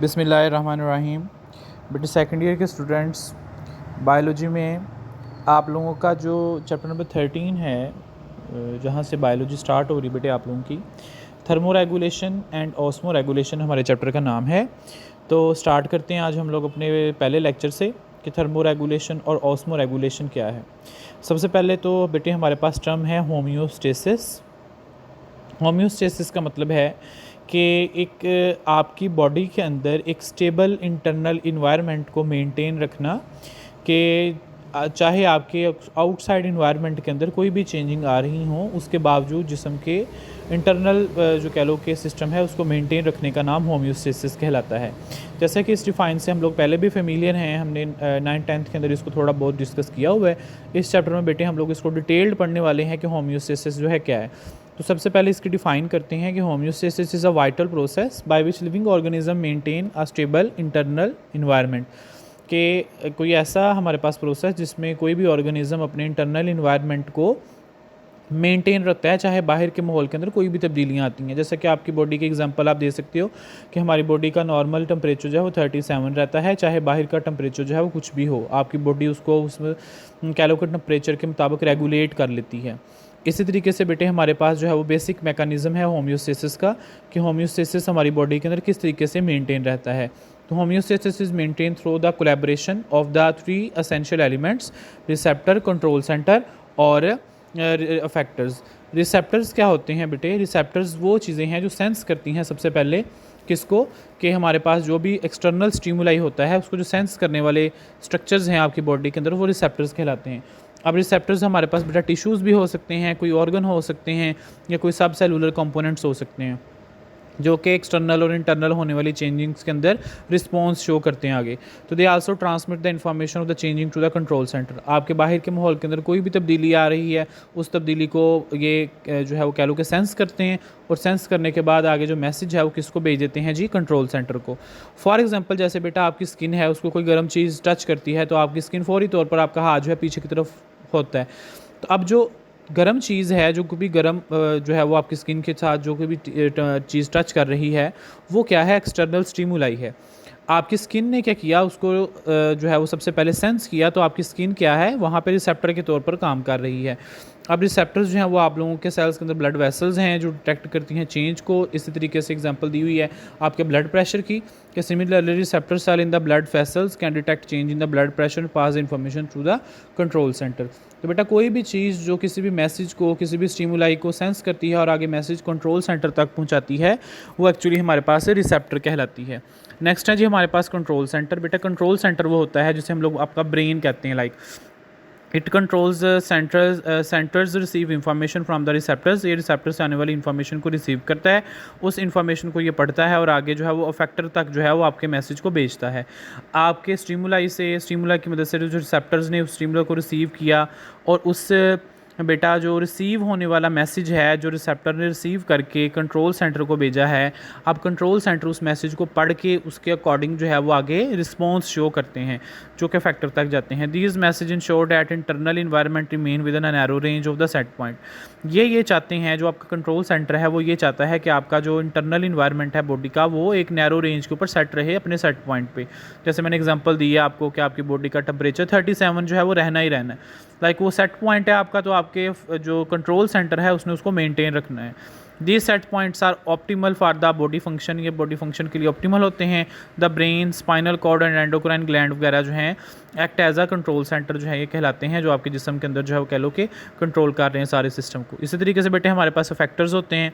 बिस्मिल्लाहिर्रहमानिर्रहीम। बेटे second year के स्टूडेंट्स, बायोलॉजी में आप लोगों का जो चैप्टर नंबर 13 है, जहाँ से बायोलॉजी स्टार्ट हो रही बेटे आप लोगों की, thermo regulation and osmo regulation हमारे चैप्टर का नाम है। तो स्टार्ट करते हैं आज हम लोग अपने पहले लेक्चर से कि थर्मो रेगुलेशन और ऑस्मो रेगुलेशन क्या है। सबसे पहले तो बेटे हमारे पास टर्म है होम्योस्टेसिस। होम्योस्टेसिस का मतलब है कि एक आपकी बॉडी के अंदर एक स्टेबल इंटरनल इन्वायरमेंट को मेंटेन रखना, कि चाहे आपके आउटसाइड इन्वायरमेंट के अंदर कोई भी चेंजिंग आ रही हो, उसके बावजूद जिस्म के इंटरनल जो कह लो कि सिस्टम है उसको मेंटेन रखने का नाम होम्योस्टेसिस कहलाता है। जैसा कि इस डिफाइन से हम लोग पहले भी फेमिलियर हैं, हमने 9th-10th के अंदर इसको थोड़ा बहुत डिस्कस किया हुआ है। इस चैप्टर में बेटे हम लोग इसको डिटेल्ड पढ़ने वाले हैं कि होम्योस्टेसिस जो है क्या है। तो सबसे पहले इसकी डिफाइन करते हैं कि homeostasis is a vital process by which living organism maintain a stable internal environment. कि कोई ऐसा हमारे पास प्रोसेस जिसमें कोई भी ऑर्गेनिज्म अपने इंटरनल इन्वायरमेंट को मेंटेन रखता है, चाहे बाहर के माहौल के अंदर कोई भी तब्दीलियाँ आती हैं। जैसे कि आपकी बॉडी के एग्जांपल आप दे सकते हो कि हमारी बॉडी का नॉर्मल टेम्परेचर जो है वो 37 रहता है, चाहे बाहर का टेम्परेचर जो है वो कुछ भी हो, आपकी बॉडी उसको उसमें कैलो के टेम्परेचर के मुताबिक रेगुलेट कर लेती है। इसी तरीके से बेटे हमारे पास जो है वो बेसिक मैकेनिज़्म है होम्योस्टेसिस का, कि होम्योस्टेसिस हमारी बॉडी के अंदर किस तरीके से मेंटेन रहता है। तो homeostasis is maintain through the collaboration of the 3 essential elements: receptor, control centre और अफेक्टर्स। रिसेप्टर्स क्या होते हैं बेटे? रिसेप्टर्स वो चीज़ें हैं जो सेंस करती हैं सबसे पहले किसको, कि हमारे पास जो भी एक्सटर्नल स्टिमुलाई होता है उसको जो सेंस करने वाले स्ट्रक्चर्स हैं आपकी बॉडी के अंदर, वो रिसेप्टर्स कहलाते हैं। अब रिसेप्टर्स हमारे पास बेटा टिश्यूज़ भी हो सकते हैं, कोई ऑर्गन हो सकते हैं, या कोई सब सेलुलर कंपोनेंट्स हो सकते हैं जो कि एक्सटर्नल और इंटरनल होने वाली चेंजिंग्स के अंदर रिस्पॉन्स शो करते हैं आगे। तो they also transmit the information of the changing to the control centre. आपके बाहर के माहौल के अंदर कोई भी तब्दीली आ रही है, उस तब्दीली को ये जो है वो कह लो कि सेंस करते हैं, और सेंस करने के बाद आगे जो मैसेज है वो किसको भेज देते हैं जी? कंट्रोल सेंटर को। फॉर एग्जाम्पल जैसे बेटा आपकी स्किन है, उसको कोई गर्म चीज़ टच करती है तो आपकी स्किन फौरी तौर पर आपका हाथ जो है पीछे की तरफ होता है। तो अब जो गर्म चीज़ है, जो भी गर्म जो है वो आपकी स्किन के साथ जो कोई भी चीज़ टच कर रही है, वो क्या है? एक्सटर्नल स्टिमुलाई है। आपकी स्किन ने क्या किया, उसको जो है वो सबसे पहले सेंस किया, तो आपकी स्किन क्या है, वहाँ पे रिसेप्टर के तौर पर काम कर रही है। अब रिसेप्टर्स जो हैं वो आप लोगों के सेल्स के अंदर ब्लड वेसल्स हैं जो डिटेक्ट करती हैं चेंज को। इसी तरीके से एग्जांपल दी हुई है आपके ब्लड प्रेशर की, कि similarly receptor cell in the blood vessels can detect change in the blood pressure, pass information through the control centre. तो बेटा कोई भी चीज़ जो किसी भी मैसेज को, किसी भी स्टिमुलाई को सेंस करती है और आगे मैसेज कंट्रोल सेंटर तक पहुंचाती है, वो एक्चुअली हमारे पास रिसेप्टर कहलाती है। नेक्स्ट है जी हमारे पास कंट्रोल सेंटर। बेटा कंट्रोल सेंटर वो होता है जिसे हम लोग आपका ब्रेन कहते हैं। Like it controls centres receive information from the receptors. ये रिसेप्टर से आने वाली इंफॉर्मेशन को रिसीव करता है, उस इंफॉर्मेशन को ये पढ़ता है और आगे जो है वो अफेक्टर तक जो है वो आपके मैसेज को भेजता है। आपके स्टिमुलाई की मदद से जो रिसेप्टर्स ने उस स्टिमुलाई को रिसीव किया, और उस बेटा जो रिसीव होने वाला मैसेज है जो रिसेप्टर ने रिसीव करके कंट्रोल सेंटर को भेजा है, अब कंट्रोल सेंटर उस मैसेज को पढ़ के उसके अकॉर्डिंग जो है वो आगे रिस्पॉन्स शो करते हैं जो कि फैक्टर तक जाते हैं। These message ensure that internal environment remain with in a narrow range of the set point. ये चाहते हैं, जो आपका कंट्रोल सेंटर है वो ये चाहता है कि आपका जो इंटरनल इन्वायरमेंट है बॉडी का, वो एक नैरो रेंज के ऊपर सेट रहे अपने सेट पॉइंट पे। जैसे मैंने एग्जांपल दी है आपको कि आपकी बॉडी का टेम्परेचर 37 जो है वो रहना ही रहना है। लाइक वो सेट पॉइंट है आपका, तो आपके जो कंट्रोल सेंटर है उसने उसको मेंटेन रखना है। These set points are optimal for the body function. ये बॉडी फंक्शन के लिए ऑप्टिमल होते हैं। The brain, spinal cord and endocrine gland वगैरह जो हैं act as a control centre जो है ये कहलाते हैं, जो आपके जिस्म के अंदर जो है वो कह लो कि कंट्रोल कर रहे हैं सारे सिस्टम को। इसी तरीके से बेटे हमारे पास अफेक्टर्स होते हैं।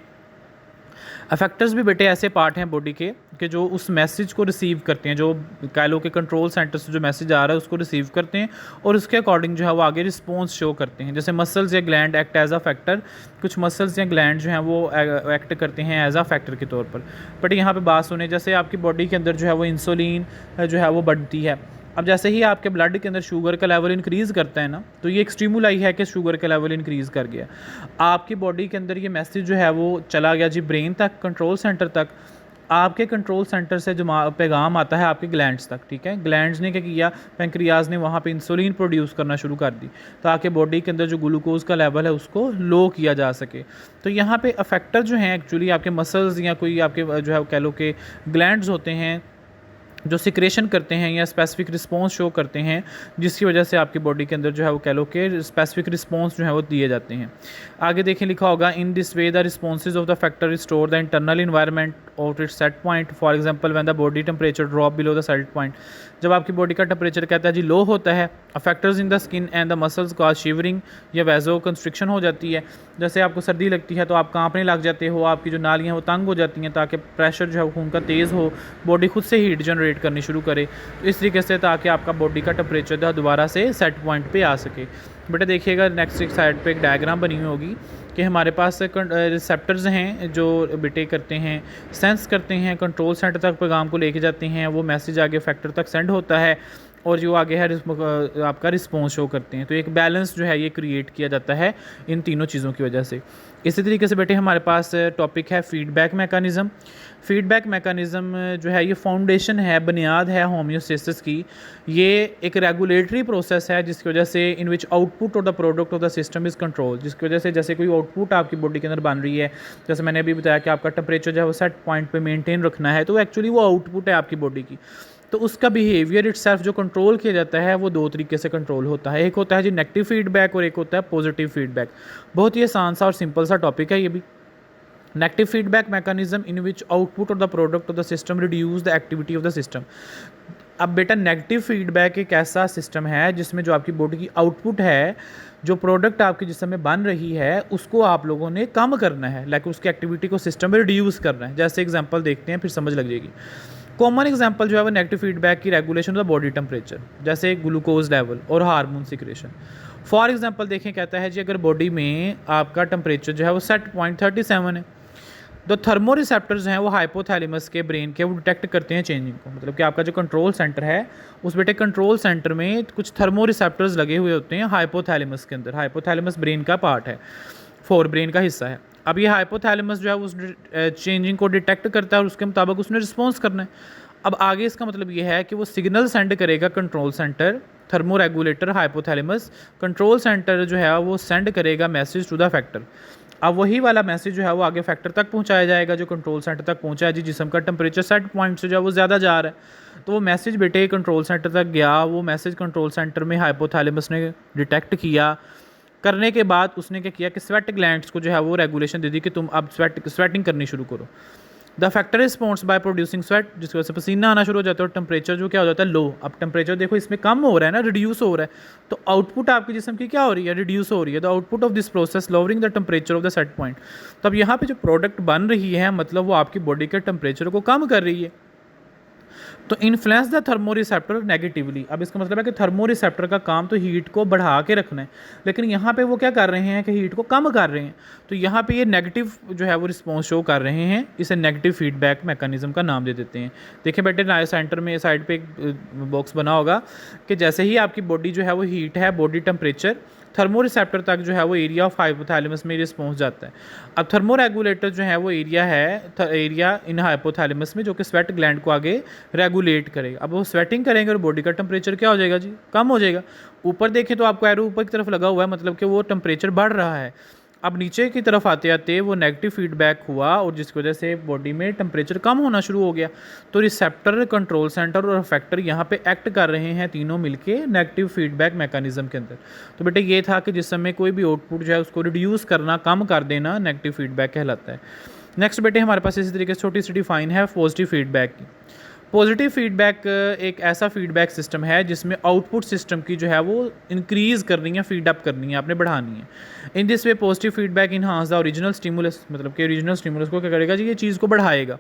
अफेक्टर्स भी बेटे ऐसे पार्ट हैं बॉडी के कि जो उस मैसेज को रिसीव करते हैं, जो कह लो कि कंट्रोल सेंटर से जो मैसेज आ रहा है उसको रिसीव करते हैं और उसके अकॉर्डिंग जो है वो आगे रिस्पॉन्स शो करते हैं। जैसे मसल्स या gland act as a factor. कुछ मसल्स या ग्लैंड जो हैं वो एक्ट करते हैं एज अ फैक्टर के तौर पर। बट यहाँ पे बात सुने, जैसे आपकी बॉडी के अंदर जो है वो इंसुलिन जो है वो बढ़ती है। अब जैसे ही आपके ब्लड के अंदर शुगर का लेवल इंक्रीज़ करता है ना, तो ये एक स्टिमुलाई है कि शुगर का लेवल इंक्रीज़ कर गया। आपकी बॉडी के अंदर ये मैसेज जो है वो चला गया जी ब्रेन तक, कंट्रोल सेंटर तक। आपके कंट्रोल सेंटर से जो पैगाम आता है आपके ग्लैंड्स तक, ठीक है। ग्लैंड्स ने क्या किया, पेंक्रियाज ने वहाँ पे इंसुलिन प्रोड्यूस करना शुरू कर दी ताकि बॉडी के अंदर जो ग्लूकोज का लेवल है उसको लो किया जा सके। तो यहाँ पे अफेक्टर जो हैं एक्चुअली आपके मसल्स या कोई आपके जो है कह लो कि ग्लैंड्स होते हैं जो सिक्रेशन करते हैं या स्पेसिफिक रिस्पॉन्स शो करते हैं, जिसकी वजह से आपकी बॉडी के अंदर जो है वो कह लो कि स्पेसिफिक रिस्पॉन्स जो है वो दिए जाते हैं। आगे देखें लिखा होगा, in this way the responses of the factor restore the internal environment of its set point. For example when the body temperature drop below the set point, जब आपकी बॉडी का टेम्परेचर कहता है जी लो होता है, factors in the skin and the muscles का shivering या वैजो constriction हो जाती है। जैसे आपको सर्दी लगती है तो आप कांपने लग जाते हो, आपकी जो नालियाँ वो तंग हो जाती हैं ताकि प्रेशर जो है खून का तेज़ हो, बॉडी खुद से हीट जनरेट करनी शुरू करे, तो इस तरीके से ताकि आपका बॉडी का टेम्परेचर दोबारा से सेट पॉइंट पे आ सके। बेटा देखिएगा नेक्स्ट एक साइड पे एक डायग्राम बनी हुई होगी कि हमारे पास रिसेप्टर्स हैं जो बेटे करते हैं, सेंस करते हैं, कंट्रोल सेंटर तक पैगाम को लेके जाते हैं, वो मैसेज आगे फैक्टर तक सेंड होता है और जो आगे है आपका रिस्पॉन्स शो करते हैं। तो एक बैलेंस जो है ये क्रिएट किया जाता है इन तीनों चीज़ों की वजह से। इसी तरीके से बेटे हमारे पास टॉपिक है फीडबैक मैकेनिज़्म। फीडबैक मैकेनिज़्म जो है ये फाउंडेशन है, बुनियाद है होम्योस्टेसिस की। ये एक रेगुलेटरी प्रोसेस है जिसकी वजह से in which output of the product of the system is control, जिसकी वजह से जैसे कोई आउटपुट आपकी बॉडी के अंदर बन रही है, जैसे मैंने अभी बताया कि आपका टेम्परेचर जो है वो सेट पॉइंट पे मेंटेन रखना है, तो एक्चुअली वो आउटपुट है आपकी बॉडी की। तो उसका बिहेवियर इटसेल्फ जो कंट्रोल किया जाता है वो दो तरीके से कंट्रोल होता है। एक होता है जी नेगेटिव फीडबैक और एक होता है पॉजिटिव फीडबैक। बहुत ही आसान सा और सिंपल सा टॉपिक है ये भी। Negative feedback mechanism in which output of the product of the system reduce the activity of the system. अब बेटा नेगेटिव फीडबैक एक ऐसा सिस्टम है जिसमें जो आपकी बॉडी की आउटपुट है, जो प्रोडक्ट आपके जिस्म में बन रही है, उसको आप लोगों ने कम करना है, लाइक उसकी एक्टिविटी को सिस्टम में रिड्यूस करना है। जैसे एग्जांपल देखते हैं फिर समझ लग जाएगी। कॉमन एग्जांपल जो है वो नेगेटिव फीडबैक की regulation of the body temperature, जैसे ग्लूकोज लेवल और हार्मोन सिक्रेशन। फॉर एग्जांपल देखें, कहता है जी अगर बॉडी में आपका टेम्परेचर जो है वो सेट पॉइंट 37 है, तो थर्मो रिसेप्टर्स हैं वो हाइपोथैलेमस के ब्रेन के वो डिटेक्ट करते हैं चेंजिंग को। मतलब कि आपका जो कंट्रोल सेंटर है उस बेटे कंट्रोल सेंटर में कुछ थर्मो रिसेप्टर्स लगे हुए होते हैं हाइपोथैलेमस के अंदर। हाइपोथैलेमस ब्रेन का पार्ट है, फोर ब्रेन का हिस्सा है। अब ये हाइपोथैलेमस जो है उस चेंजिंग को डिटेक्ट करता है और उसके मुताबिक उसने रिस्पॉन्स करना है। अब आगे इसका मतलब ये है कि वो सिग्नल सेंड करेगा control centre, thermo regulator hypothalamus, control centre जो है वो सेंड करेगा मैसेज टू द फैक्टर। अब वही वाला मैसेज जो है वो आगे फैक्टर तक पहुंचाया जाएगा जो कंट्रोल सेंटर तक पहुंचा है जी जिस्म का टेम्परेचर सेट पॉइंट से जो है वो ज़्यादा जा रहा है। तो वो मैसेज बेटे कंट्रोल सेंटर तक गया, वो मैसेज कंट्रोल सेंटर में हाइपोथैलेमस ने डिटेक्ट किया। करने के बाद उसने क्या किया कि स्वेट ग्लैंड्स को जो है वो रेगुलेशन दे दी कि तुम अब स्वेटिंग करनी शुरू करो। The factor response by producing sweat, जिसकी वजह से पसीना आना शुरू हो जाता है और टेम्परेचर जो क्या हो जाता है लो। अब टेम्परेचर देखो इसमें कम हो रहा है ना, रिड्यूस हो रहा है, तो आउटपुट आपके जिस्म की क्या हो रही है, रिड्यूस हो रही है। The output of this process lowering the temperature of the set point. तब यहाँ पे जो प्रोडक्ट बन रही है मतलब वो आपकी बॉडी के टेम्परेचर को कम कर रही है, तो influence the thermo receptor negatively. अब इसका मतलब है कि थर्मो रिसेप्टर का काम तो हीट को बढ़ा के रखना है, लेकिन यहाँ पे वो क्या कर रहे हैं कि हीट को कम कर रहे हैं। तो यहाँ पे ये नेगेटिव जो है वो रिस्पॉन्स शो कर रहे हैं, इसे नेगेटिव फीडबैक मैकेनिज्म का नाम दे देते हैं। देखिए बेटे सेंटर में साइड पे एक बॉक्स बना होगा कि जैसे ही आपकी बॉडी जो है वो हीट है, बॉडी टेम्परेचर थर्मो रिसेप्टर तक जो है वो एरिया ऑफ हाइपोथैलेमस में रिस्पॉन्स जाता है। अब थर्मो रेगुलेटर जो है वो एरिया है, एरिया इन हाइपोथैलेमस में, जो कि स्वेट ग्लैंड को आगे रेगुलेट करेगा। अब वो स्वेटिंग करेंगे और बॉडी का टेम्परेचर क्या हो जाएगा जी, कम हो जाएगा। ऊपर देखें तो आपको एरो ऊपर की तरफ लगा हुआ है, मतलब कि वो टेम्परेचर बढ़ रहा है। अब नीचे की तरफ आते आते वो नेगेटिव फीडबैक हुआ और जिसकी वजह से बॉडी में टेम्परेचर कम होना शुरू हो गया। तो रिसेप्टर, कंट्रोल सेंटर और फैक्टर यहाँ पे एक्ट कर रहे हैं तीनों मिलके नेगेटिव फीडबैक मैकेनिज्म के अंदर। तो बेटे ये था कि जिस समय कोई भी आउटपुट जो है उसको रिड्यूस करना, कम कर देना, नेगेटिव फीडबैक कहलाता है। नेक्स्ट बेटे हमारे पास इसी तरीके से छोटी सी डिफाइन है पॉजिटिव फीडबैक की। पॉजिटिव फीडबैक एक ऐसा फीडबैक सिस्टम है जिसमें आउटपुट सिस्टम की जो है वो इंक्रीज़ करनी है, फीडअप करनी है, आपने बढ़ानी है। In this way positive feedback enhance the original stimulus, मतलब कि ओरिजिनल स्टिमुलस को क्या करेगा जी, ये चीज़ को बढ़ाएगा।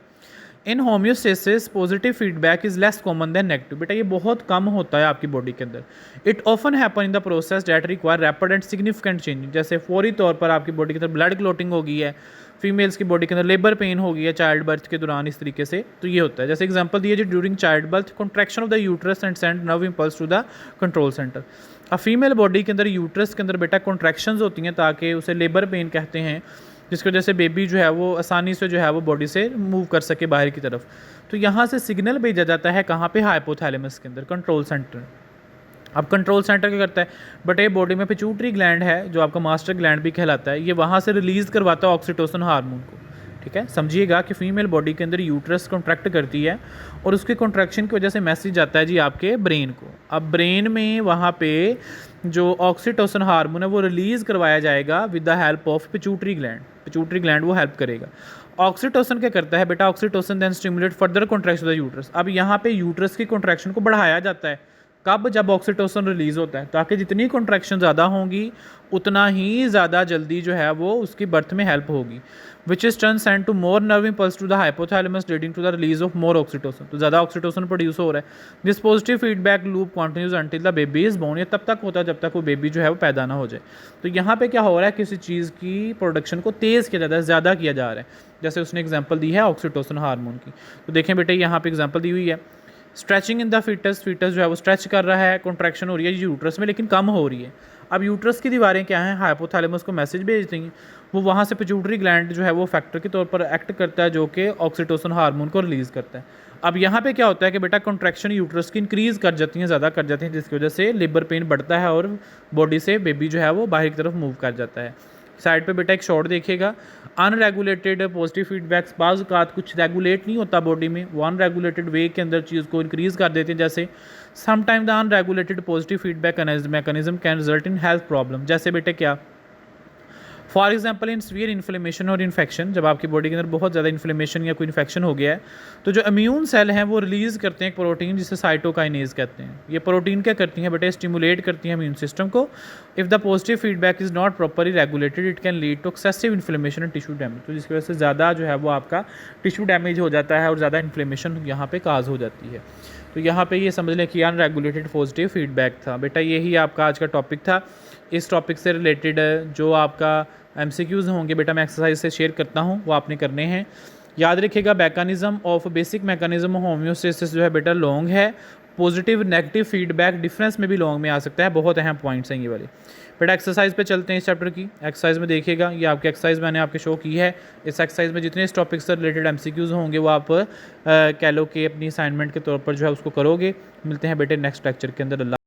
In homeostasis positive feedback is less common than negative. बेटा ये बहुत कम होता है आपकी बॉडी के अंदर। It often happen in the process that require rapid and significant change. जैसे फौरी तौर पर आपकी बॉडी के अंदर ब्लड क्लोटिंग हो गई है, फीमेल्स की बॉडी के अंदर लेबर पेन हो गई है चाइल्ड बर्थ के दौरान, इस तरीके से, तो ये होता है। जैसे एग्जांपल दिए जो during childbirth contraction of the uterus and send nerve impulse to the control centre. अब फीमेल बॉडी के अंदर यूट्रस के अंदर बेटा कॉन्ट्रैक्शंस होती हैं ताकि उसे लेबर पेन कहते हैं, जिसकी वजह से बेबी जो है वो आसानी से जो है वो बॉडी से मूव कर सके बाहर की तरफ। तो यहाँ से सिग्नल भेजा जाता है कहाँ पे, हाइपोथैलेमस के अंदर, कंट्रोल सेंटर। अब कंट्रोल सेंटर क्या करता है, बट ये बॉडी में पिट्यूटरी ग्लैंड है जो आपका मास्टर ग्लैंड भी कहलाता है, ये वहाँ से रिलीज़ करवाता है ऑक्सीटोसिन हार्मोन को। ठीक है, समझिएगा कि फीमेल बॉडी के अंदर यूट्रस कॉन्ट्रैक्ट करती है और उसके कॉन्ट्रैक्शन की वजह से मैसेज आता है जी आपके ब्रेन को। अब ब्रेन में वहाँ पे जो ऑक्सीटोसिन हार्मोन है वो रिलीज़ करवाया जाएगा with the help of pituitary gland. Pituitary gland वो हेल्प करेगा। ऑक्सीटोसिन क्या करता है बेटा, oxytocin then stimulate further contraction of the uterus. अब यहाँ पे यूट्रस की कॉन्ट्रैक्शन को बढ़ाया जाता है कब, जब ऑक्सीटोसिन रिलीज़ होता है, ताकि जितनी कॉन्ट्रैक्शन ज़्यादा होंगी उतना ही ज़्यादा जल्दी जो है वो उसकी बर्थ में हेल्प होगी। Which is turn send to more nerve impulse to the hypothalamus leading to the release of more oxytocin. तो ज़्यादा ऑक्सीटोसिन प्रोड्यूस हो रहा है। This positive feedback loop continues until the baby is born. ये तब तक होता है जब तक वो बेबी जो है वो पैदा ना हो जाए। तो यहाँ पे क्या हो रहा है, किसी चीज़ की प्रोडक्शन को तेज़ किया जाता है, ज़्यादा किया जा रहा है। जैसे उसने एग्जाम्पल दी है ऑक्सीटोसिन हार्मोन की। तो देखें बेटे यहाँ पे एग्जाम्पल दी हुई है, stretching in the foetus. Foetus जो है वो स्ट्रेच कर रहा है, कॉन्ट्रैक्शन हो रही है यूट्रस में लेकिन कम हो रही है। अब यूट्रस की दीवारें क्या हैं, हाइपोथैलेमस को मैसेज भेजती हैं, वो वहाँ से पिट्यूटरी ग्लैंड जो है वो फैक्टर के तौर पर एक्ट करता है जो कि ऑक्सीटोसिन हार्मोन को रिलीज़ करता है। अब यहाँ पे क्या होता है कि बेटा कॉन्ट्रैक्शन यूट्रस की इंक्रीज़ कर जाती हैं, ज़्यादा कर जाती हैं, जिसकी वजह से लेबर पेन बढ़ता है और बॉडी से बेबी जो है वो बाहर की तरफ मूव कर जाता है। साइड पे बेटा एक शॉट देखिएगा, अनरेगुलेटेड पॉजिटिव फीडबैक्स बाज़ औक़ात कुछ रेगुलेट नहीं होता बॉडी में, वो अनरेगुलेटेड वे के अंदर चीज़ को इंक्रीज़ कर देते हैं। जैसे sometime the unregulated positive feedback mechanism can result in health problem. जैसे बेटे क्या, for example in severe inflammation और इन्फेक्शन, जब आपकी बॉडी के अंदर बहुत ज़्यादा इन्फ्लेमेशन या कोई इन्फेक्शन हो गया है तो जो इम्यून सेल हैं वो रिलीज़ करते हैं एक प्रोटीन जिसे साइटोकाइनेज कहते हैं। ये प्रोटीन क्या करती हैं बेटे, स्टिमुलेट करती हैं इम्यून सिस्टम को। If the positive feedback is not properly regulated it can lead to excessive inflammation and tissue damage. तो जिसकी वजह से ज़्यादा जो है वो आपका टिश्यू डैमेज हो जाता है और ज़्यादा इन्फ्लेमेशन यहाँ पे काज हो जाती है। तो यहाँ पे ये समझ लें कि अनरेगुलेटेड पॉजिटिव फीडबैक था बेटा। यही आपका आज का टॉपिक था। इस टॉपिक से रिलेटेड जो आपका MCQs होंगे बेटा मैं एक्सरसाइज से शेयर करता हूँ, वो आपने करने हैं। याद रखिएगा mechanism of basic mechanism homeostasis जो है बेटा लॉन्ग है। पॉजिटिव नेगेटिव फीडबैक डिफरेंस में भी लॉन्ग में आ सकता है। बहुत अहम पॉइंट्स हैं ये वाले। बेटा एक्सरसाइज पे चलते हैं इस चैप्टर की। एक्सरसाइज में देखिएगा, ये आपकी एक्सरसाइज मैंने आपके शो की है। इस एक्सरसाइज में जितने इस टॉपिक से रिलेटेड MCQs होंगे वो आप कह लो कि अपनी असाइनमेंट के तौर पर जो है उसको करोगे। मिलते हैं बेटे नेक्स्ट लेक्चर के अंदर।